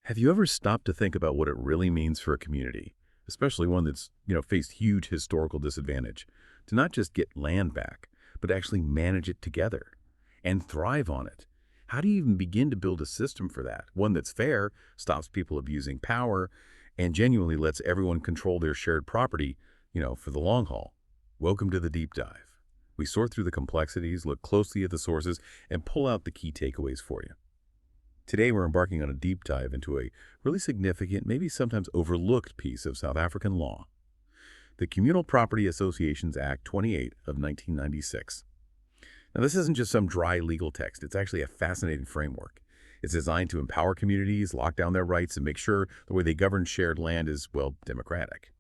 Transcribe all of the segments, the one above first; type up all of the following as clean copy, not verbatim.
Have you ever stopped to think about what it really means for a community, especially one that's, faced huge historical disadvantage, to not just get land back, but actually manage it together and thrive on it? How do you even begin to build a system for that? One that's fair, stops people abusing power, and genuinely lets everyone control their shared property, for the long haul. Welcome to the deep dive. We sort through the complexities, look closely at the sources, and pull out the key takeaways for you. Today, we're embarking on a deep dive into a really significant, maybe sometimes overlooked piece of South African law, the Communal Property Associations Act 28 of 1996. Now, this isn't just some dry legal text. It's actually a fascinating framework. It's designed to empower communities, lock down their rights, and make sure the way they govern shared land is, well, democratic.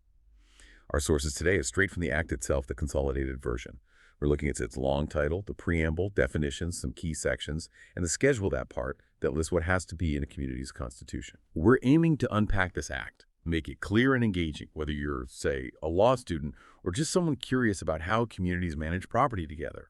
Our sources today is straight from the Act itself, the consolidated version. We're looking at its long title, the preamble, definitions, some key sections, and the schedule, that part that lists what has to be in a community's constitution. We're aiming to unpack this act, make it clear and engaging, whether you're, say, a law student or just someone curious about how communities manage property together.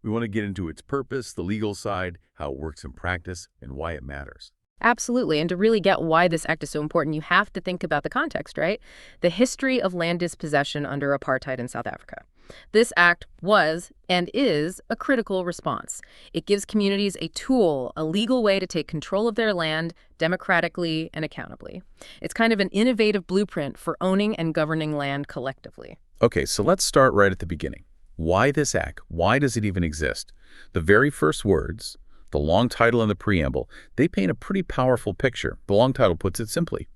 We want to get into its purpose, the legal side, how it works in practice, and why it matters. Absolutely. And to really get why this act is so important, you have to think about the context, right? The history of land dispossession under apartheid in South Africa. This act was and is a critical response. It gives communities a tool, a legal way to take control of their land democratically and accountably. It's kind of an innovative blueprint for owning and governing land collectively. Okay, so let's start right at the beginning. Why this act? Why does it even exist? The very first words, the long title and the preamble, they paint a pretty powerful picture. The long title puts it simply: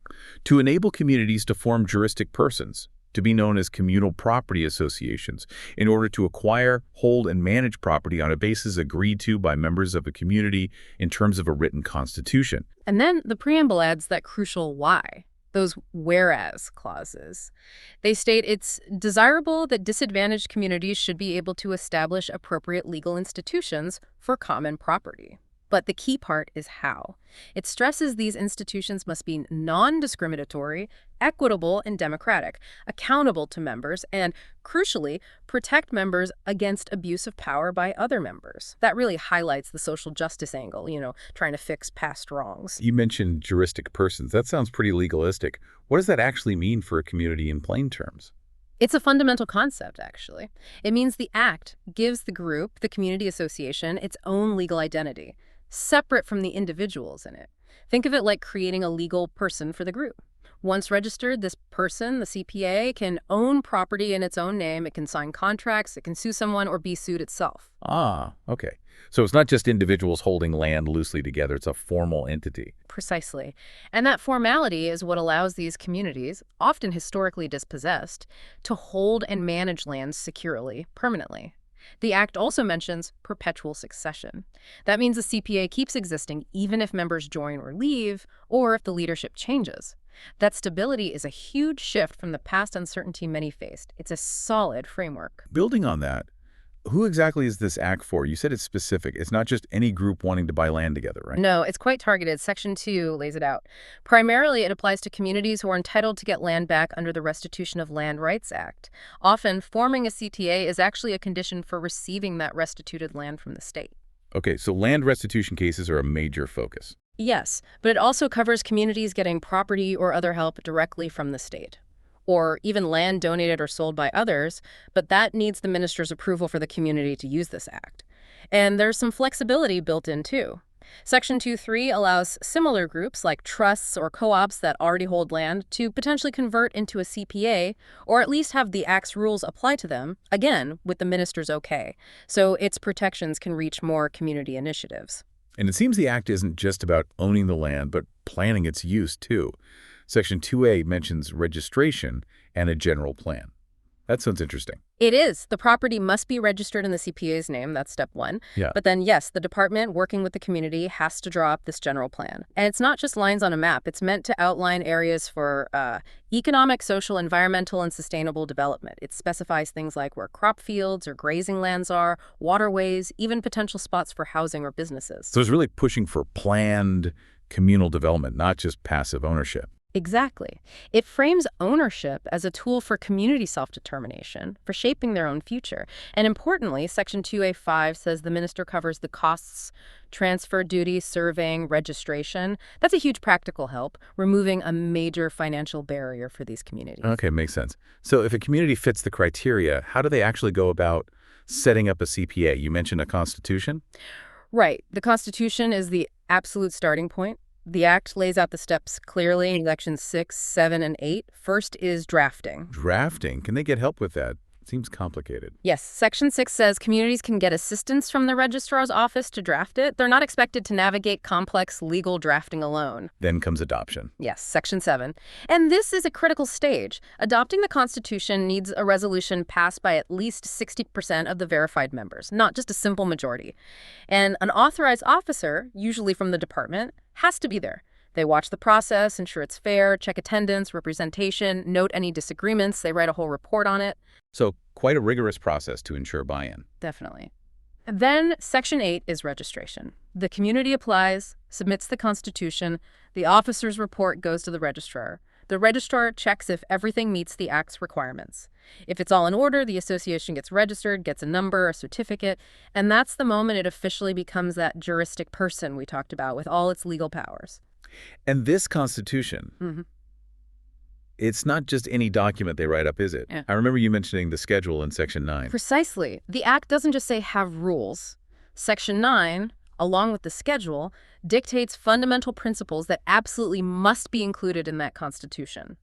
to enable communities to form juristic persons, to be known as communal property associations, in order to acquire, hold, and manage property on a basis agreed to by members of a community in terms of a written constitution. And then the preamble adds that crucial why, those whereas clauses. They state it's desirable that disadvantaged communities should be able to establish appropriate legal institutions for common property. But the key part is how. It stresses these institutions must be non-discriminatory, equitable, and democratic, accountable to members, and, crucially, protect members against abuse of power by other members. That really highlights the social justice angle, trying to fix past wrongs. You mentioned juristic persons. That sounds pretty legalistic. What does that actually mean for a community in plain terms? It's a fundamental concept, actually. It means the act gives the group, the community association, its own legal identity, separate from the individuals in it. Think of it like creating a legal person for the group. Once registered, this person, the CPA, can own property in its own name. It can sign contracts, it can sue someone, or be sued itself. Ah, okay. So it's not just individuals holding land loosely together, it's a formal entity. Precisely. And that formality is what allows these communities, often historically dispossessed, to hold and manage lands securely, permanently. The Act also mentions perpetual succession. That means the CPA keeps existing even if members join or leave, or if the leadership changes. That stability is a huge shift from the past uncertainty many faced. It's a solid framework. Building on that, who exactly is this act for? You said it's specific. It's not just any group wanting to buy land together, right? No, it's quite targeted. Section 2 lays it out. Primarily, it applies to communities who are entitled to get land back under the Restitution of Land Rights Act. Often, forming a CTA is actually a condition for receiving that restituted land from the state. Okay, so land restitution cases are a major focus. Yes, but it also covers communities getting property or other help directly from the state, or even land donated or sold by others, but that needs the minister's approval for the community to use this act. And there's some flexibility built in, too. Section 2.3 allows similar groups like trusts or co-ops that already hold land to potentially convert into a CPA, or at least have the Act's rules apply to them, again, with the minister's okay, so its protections can reach more community initiatives. And it seems the Act isn't just about owning the land, but planning its use, too. Section 2A mentions registration and a general plan. That sounds interesting. It is. The property must be registered in the CPA's name. That's step one. Yeah. But then, yes, the department working with the community has to draw up this general plan. And it's not just lines on a map. It's meant to outline areas for economic, social, environmental, and sustainable development. It specifies things like where crop fields or grazing lands are, waterways, even potential spots for housing or businesses. So it's really pushing for planned communal development, not just passive ownership. Exactly. It frames ownership as a tool for community self-determination, for shaping their own future. And importantly, Section 2A5 says the minister covers the costs, transfer duty, surveying, registration. That's a huge practical help, removing a major financial barrier for these communities. Okay, makes sense. So if a community fits the criteria, how do they actually go about setting up a CPA? You mentioned a constitution? Right. The Constitution is the absolute starting point. The Act lays out the steps clearly in Sections 6, 7, and 8. First is drafting. Drafting? Can they get help with that? It seems complicated. Yes, Section 6 says communities can get assistance from the Registrar's office to draft it. They're not expected to navigate complex legal drafting alone. Then comes adoption. Yes, Section 7. And this is a critical stage. Adopting the Constitution needs a resolution passed by at least 60% of the verified members, not just a simple majority. And an authorized officer, usually from the department, has to be there. They watch the process, ensure it's fair, check attendance, representation, note any disagreements. They write a whole report on it. So quite a rigorous process to ensure buy-in. Definitely. Then Section 8 is registration. The community applies, submits the Constitution, the officer's report goes to the registrar. The registrar checks if everything meets the Act's requirements. If it's all in order, the association gets registered, gets a number, a certificate, and that's the moment it officially becomes that juristic person we talked about with all its legal powers. And this Constitution, it's not just any document they write up, is it? Yeah. I remember you mentioning the schedule in Section 9. Precisely. The Act doesn't just say have rules. Section 9, along with the schedule, dictates fundamental principles that absolutely must be included in that Constitution.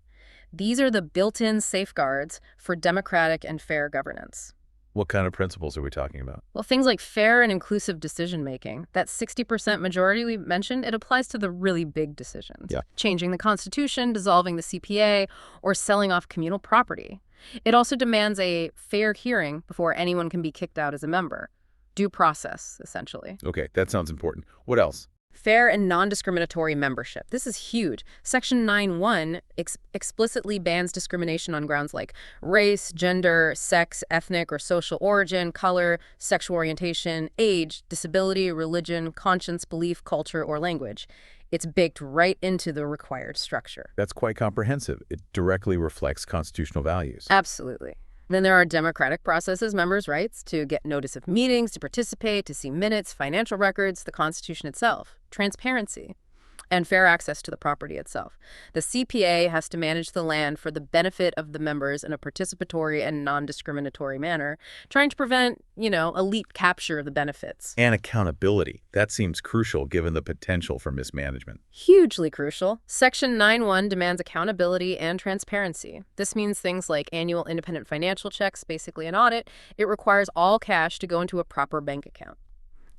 These are the built-in safeguards for democratic and fair governance. What kind of principles are we talking about? Well, things like fair and inclusive decision-making. That 60% majority we mentioned, it applies to the really big decisions. Yeah. Changing the Constitution, dissolving the CPA, or selling off communal property. It also demands a fair hearing before anyone can be kicked out as a member. Due process, essentially. Okay, that sounds important. What else? Fair and non-discriminatory membership. This is huge. Section 9(1) explicitly bans discrimination on grounds like race, gender, sex, ethnic or social origin, color, sexual orientation, age, disability, religion, conscience, belief, culture, or language. It's baked right into the required structure. That's quite comprehensive. It directly reflects constitutional values. Absolutely. Then there are democratic processes, members' rights to get notice of meetings, to participate, to see minutes, financial records, the Constitution itself, transparency, and fair access to the property itself. The CPA has to manage the land for the benefit of the members in a participatory and non-discriminatory manner, trying to prevent, elite capture of the benefits. And accountability. That seems crucial given the potential for mismanagement. Hugely crucial. Section 9(1) demands accountability and transparency. This means things like annual independent financial checks, basically an audit. It requires all cash to go into a proper bank account.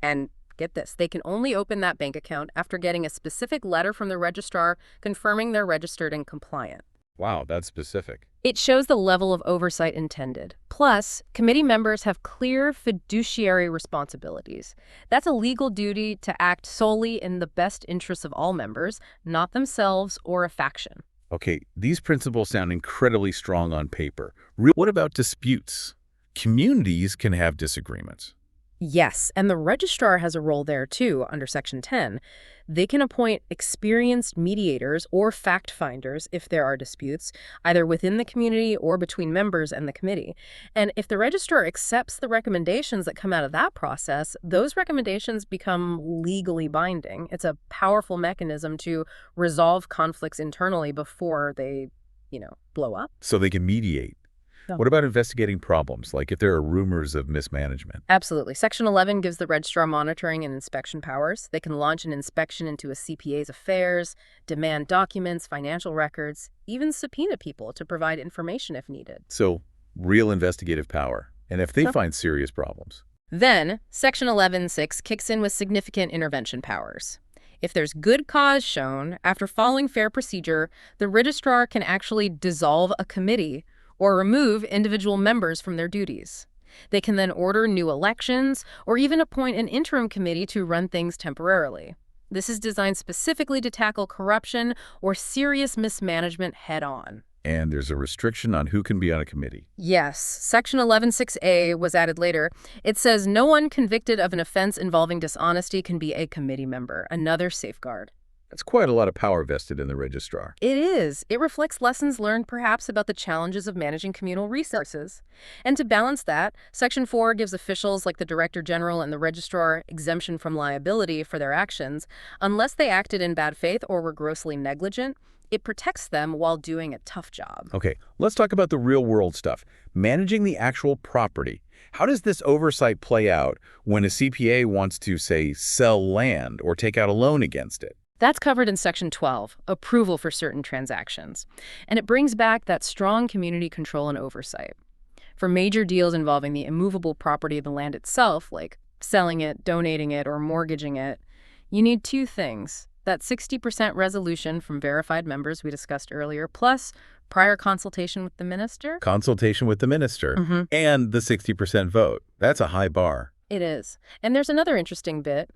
And get this, they can only open that bank account after getting a specific letter from the registrar confirming they're registered and compliant. Wow, that's specific. It shows the level of oversight intended. Plus, committee members have clear fiduciary responsibilities. That's a legal duty to act solely in the best interests of all members, not themselves or a faction. Okay, these principles sound incredibly strong on paper. What about disputes? Communities can have disagreements. Yes, and the registrar has a role there too under Section 10. They can appoint experienced mediators or fact-finders if there are disputes, either within the community or between members and the committee. And if the registrar accepts the recommendations that come out of that process, those recommendations become legally binding. It's a powerful mechanism to resolve conflicts internally before they, blow up. So they can mediate. What about investigating problems, like if there are rumors of mismanagement? Absolutely. Section 11 gives the registrar monitoring and inspection powers. They can launch an inspection into a CPA's affairs, demand documents, financial records, even subpoena people to provide information if needed. So, real investigative power. And if they find serious problems? Then, Section 11(6) kicks in with significant intervention powers. If there's good cause shown, after following fair procedure, the registrar can actually dissolve a committee or remove individual members from their duties. They can then order new elections or even appoint an interim committee to run things temporarily. This is designed specifically to tackle corruption or serious mismanagement head-on. And there's a restriction on who can be on a committee. Yes. Section 11(6)(a) was added later. It says no one convicted of an offense involving dishonesty can be a committee member, another safeguard. That's quite a lot of power vested in the registrar. It is. It reflects lessons learned perhaps about the challenges of managing communal resources. And to balance that, Section 4 gives officials like the Director General and the Registrar exemption from liability for their actions unless they acted in bad faith or were grossly negligent. It protects them while doing a tough job. Okay, let's talk about the real-world stuff. Managing the actual property. How does this oversight play out when a CPA wants to, say, sell land or take out a loan against it? That's covered in Section 12, approval for certain transactions. And it brings back that strong community control and oversight. For major deals involving the immovable property of the land itself, like selling it, donating it, or mortgaging it, you need two things. That 60% resolution from verified members we discussed earlier, plus prior consultation with the minister. Consultation with the minister and the 60% vote. That's a high bar. It is. And there's another interesting bit.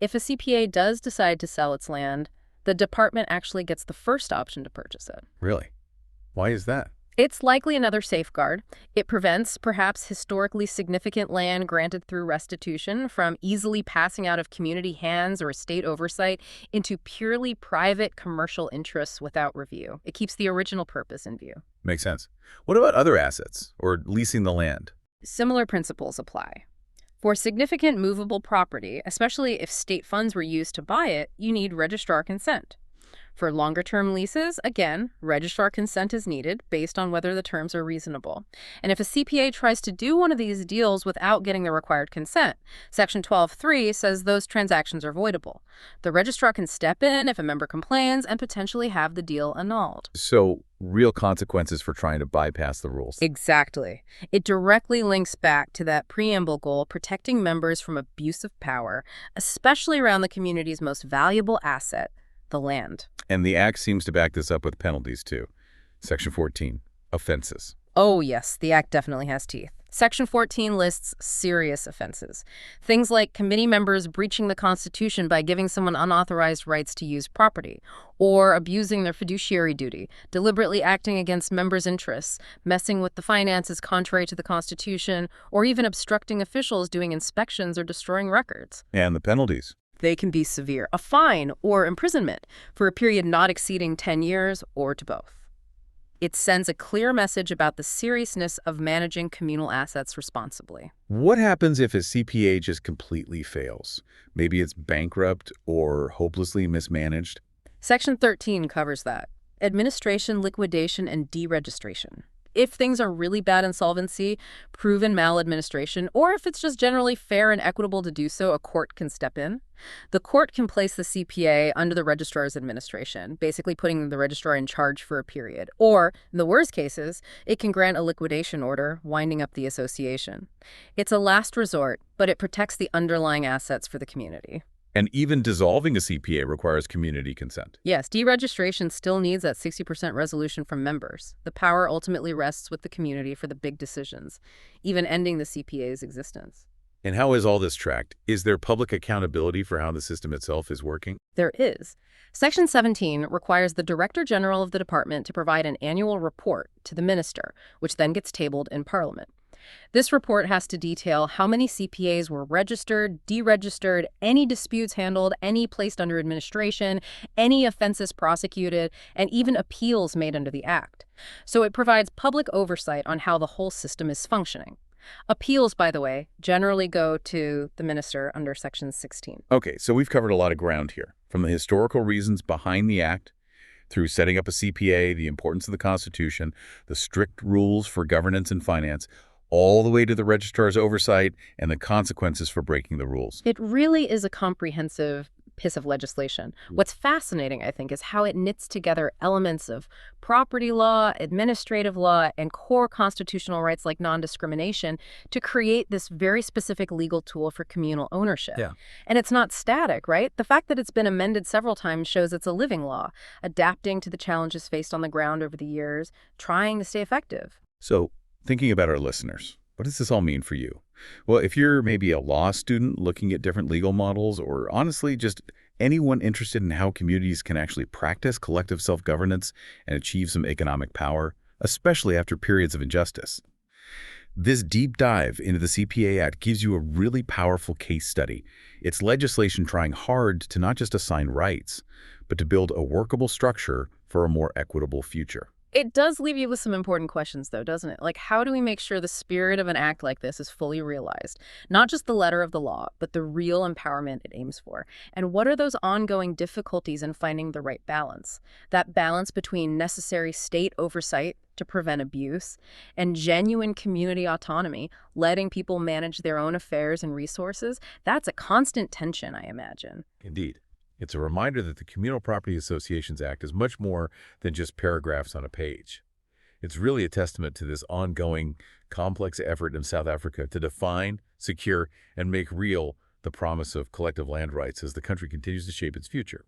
If a CPA does decide to sell its land, the department actually gets the first option to purchase it. Really? Why is that? It's likely another safeguard. It prevents perhaps historically significant land granted through restitution from easily passing out of community hands or state oversight into purely private commercial interests without review. It keeps the original purpose in view. Makes sense. What about other assets or leasing the land? Similar principles apply. For significant movable property, especially if state funds were used to buy it, you need registrar consent. For longer-term leases, again, registrar consent is needed based on whether the terms are reasonable. And if a CPA tries to do one of these deals without getting the required consent, Section 12(3) says those transactions are voidable. The registrar can step in if a member complains and potentially have the deal annulled. So, real consequences for trying to bypass the rules. Exactly. It directly links back to that preamble goal, protecting members from abuse of power, especially around the community's most valuable asset, the land. And the Act seems to back this up with penalties, too. Section 14, offenses. Oh, yes, the Act definitely has teeth. Section 14 lists serious offenses. Things like committee members breaching the Constitution by giving someone unauthorized rights to use property, or abusing their fiduciary duty, deliberately acting against members' interests, messing with the finances contrary to the Constitution, or even obstructing officials doing inspections or destroying records. And the penalties. They can be severe, a fine or imprisonment for a period not exceeding 10 years or to both. It sends a clear message about the seriousness of managing communal assets responsibly. What happens if a CPA just completely fails? Maybe it's bankrupt or hopelessly mismanaged? Section 13 covers that. Administration, liquidation, and deregistration. If things are really bad insolvency, proven maladministration, or if it's just generally fair and equitable to do so, a court can step in. The court can place the CPA under the registrar's administration, basically putting the registrar in charge for a period. Or, in the worst cases, it can grant a liquidation order, winding up the association. It's a last resort, but it protects the underlying assets for the community. And even dissolving a CPA requires community consent. Yes, deregistration still needs that 60% resolution from members. The power ultimately rests with the community for the big decisions, even ending the CPA's existence. And how is all this tracked? Is there public accountability for how the system itself is working? There is. Section 17 requires the Director General of the department to provide an annual report to the minister, which then gets tabled in Parliament. This report has to detail how many CPAs were registered, deregistered, any disputes handled, any placed under administration, any offenses prosecuted, and even appeals made under the Act. So it provides public oversight on how the whole system is functioning. Appeals, by the way, generally go to the minister under Section 16. Okay, so we've covered a lot of ground here, from the historical reasons behind the Act, through setting up a CPA, the importance of the Constitution, the strict rules for governance and finance, all the way to the registrar's oversight and the consequences for breaking the rules. It really is a comprehensive piece of legislation. What's fascinating, I think, is how it knits together elements of property law, administrative law, and core constitutional rights like non-discrimination to create this very specific legal tool for communal ownership. Yeah. And it's not static, right? The fact that it's been amended several times shows it's a living law, adapting to the challenges faced on the ground over the years, trying to stay effective. So, thinking about our listeners, what does this all mean for you? Well, if you're maybe a law student looking at different legal models, or honestly just anyone interested in how communities can actually practice collective self-governance and achieve some economic power, especially after periods of injustice, This deep dive into the CPA Act gives you a really powerful case study. It's legislation trying hard to not just assign rights, but to build a workable structure for a more equitable future. It does leave you with some important questions, though, doesn't it? Like, how do we make sure the spirit of an act like this is fully realized? Not just the letter of the law, but the real empowerment it aims for. And what are those ongoing difficulties in finding the right balance? That balance between necessary state oversight to prevent abuse and genuine community autonomy, letting people manage their own affairs and resources, that's a constant tension, I imagine. Indeed. It's a reminder that the Communal Property Associations Act is much more than just paragraphs on a page. It's really a testament to this ongoing, complex effort in South Africa to define, secure, and make real the promise of collective land rights as the country continues to shape its future.